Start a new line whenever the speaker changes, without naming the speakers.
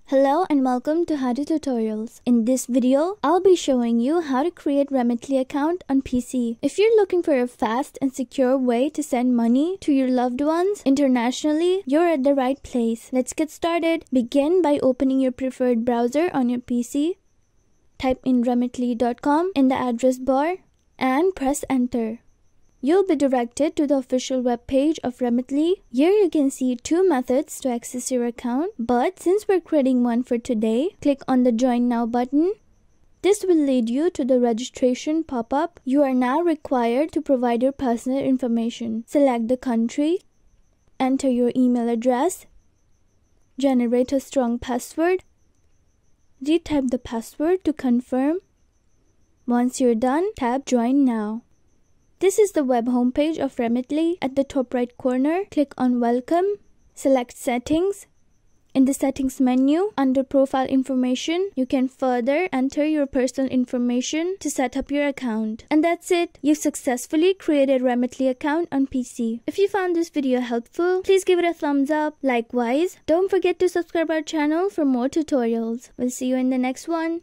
Hello and welcome to How to Tutorials. In this video, I'll be showing you how to create Remitly account on PC. If you're looking for a fast and secure way to send money to your loved ones internationally, you're at the right place. Let's get started. Begin by opening your preferred browser on your PC. Type in remitly.com in the address bar and press enter. You'll be directed to the official web page of Remitly. Here you can see two methods to access your account, but since we're creating one for today, click on the Join Now button. This will lead you to the registration pop-up. You are now required to provide your personal information. Select the country, enter your email address, generate a strong password, retype the password to confirm. Once you're done, tap Join Now. This is the web homepage of Remitly. At the top right corner, click on Welcome, select Settings. In the Settings menu, under Profile Information, you can further enter your personal information to set up your account. And that's it. You've successfully created a Remitly account on PC. If you found this video helpful, please give it a thumbs up. Likewise, don't forget to subscribe our channel for more tutorials. We'll see you in the next one.